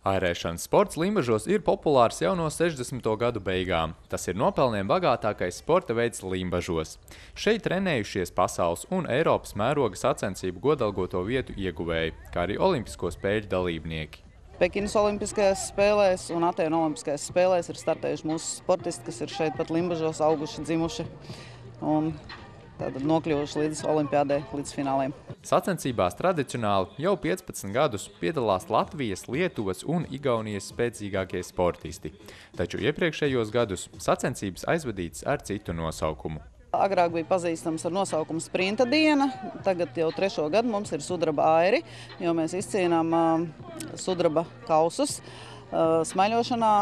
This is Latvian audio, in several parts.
Airēšanas sports Limbažos ir populārs jau no 60. gadu beigām. Tas ir nopelniem bagātākais sporta veids Limbažos. Šeit trenējušies pasaules un Eiropas mēroga sacensību godalgoto vietu ieguvēji, kā arī olimpisko spēļu dalībnieki. Pekinas olimpiskajās spēlēs un Atēnu olimpiskajās spēlēs ir startējuši mūsu sportisti, kas ir šeit pat Limbažos auguši, dzimuši un tātad nokļuvuši līdz olimpiādē, līdz fināliem. Sacensībās tradicionāli jau 15 gadus piedalās Latvijas, Lietuvas un Igaunijas spēcīgākie sportisti. Taču iepriekšējos gadus sacensības aizvadītas ar citu nosaukumu. Agrāk bija pazīstams ar nosaukumu Sprinta diena, tagad jau 3. gadu mums ir sudraba airi, jo mēs izcīnām sudraba kausus smaiļošanā,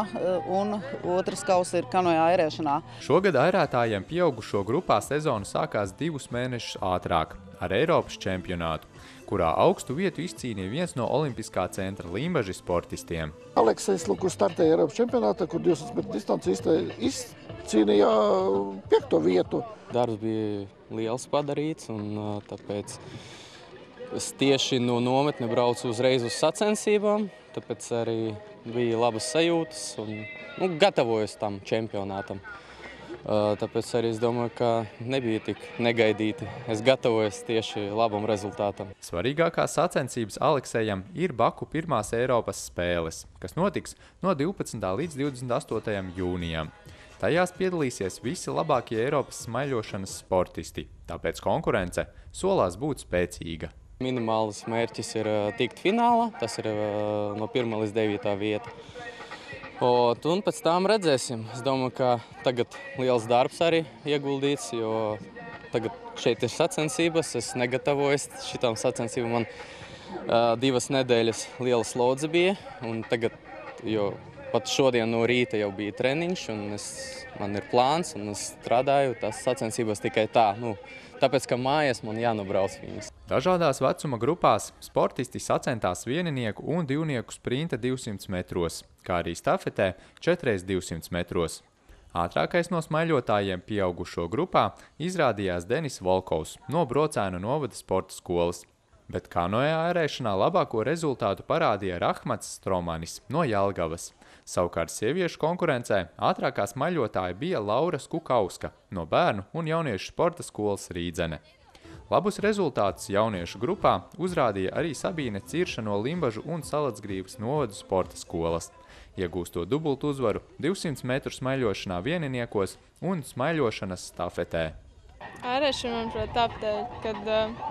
un otrs kauss ir kanoja airēšanā. Šogad airētājiem pieaugušo grupā sezona sākās 2 mēnešus ātrāk ar Eiropas čempionātu, kurā augstu vietu izcīnīja viens no olimpiskā centra Limbaži sportistiem. Aleksejs Luku startēja Eiropas čempionātā, kur 200 metru distanci izcīnīja 5. vietu. Darbs bija liels padarīts, un tāpēc es tieši no nometne braucu uzreiz uz sacensībām, tāpēc arī bija labas sajūtas un gatavojos tam čempionātam. Tāpēc arī es domāju, ka nebija tik negaidīti. Es gatavojos tieši labam rezultātam. Svarīgākās sacensības Aleksejam ir Baku pirmās Eiropas spēles, kas notiks no 12. līdz 28. jūnijam. Tajās piedalīsies visi labākie Eiropas smaiļošanas sportisti, tāpēc konkurence solās būt spēcīga. Minimāls mērķis ir tikt finālā, tas ir no 1. līdz 9. vieta. Un pēc tam redzēsim. Es domāju, ka tagad liels darbs arī ieguldīts, jo tagad šeit ir sacensības, es negatavojos šitām sacensībām. Man 2 nedēļas liela slodze bija, un tagad, jo pat šodien no rīta jau bija treniņš, un man ir plāns, un es strādāju tās sacensības tikai tā, tāpēc, ka mājās man jānobrauc viņas. Dažādās vecuma grupās sportisti sacentās vieninieku un divnieku sprinta 200 metros, kā arī stafetē 4x200 metros. Ātrākais no smaiļotājiem pieaugušo grupā izrādījās Denis Volkovs no Brocēnu novada sporta skolas. Bet kanoja airēšanā labāko rezultātu parādīja Rahmats Stromanis no Jelgavas. Savukārt sieviešu konkurencē ātrākā smaiļotāja bija Laura Skukauska no bērnu un jauniešu sporta skolas Rīdzene. Labus rezultātus jauniešu grupā uzrādīja arī Sabīne Cirša no Limbažu un Salacgrīvas novadu sporta skolas, iegūstot dubultu uzvaru 200 metru smaiļošanā vieniniekos un smaiļošanas stafetē. Airēšana, manuprāt, tāpēc, kad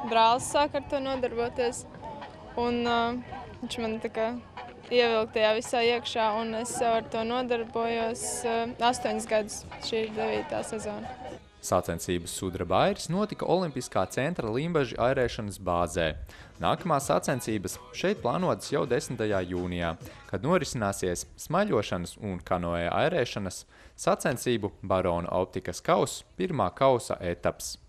brālis sāk ar to nodarboties, un viņš man tā kā ievilka tajā visā iekšā, un es jau ar to nodarbojos 8 gadus. Šī ir 9. sezona. Sacensības sudraba airis notika Olimpiskā centra Limbaži airēšanas bāzē. Nākamās sacensības šeit plānotas jau 10. jūnijā, kad norisināsies smaiļošanas un kanoja airēšanas sacensību Barona optikas kausa 1. kausa etaps.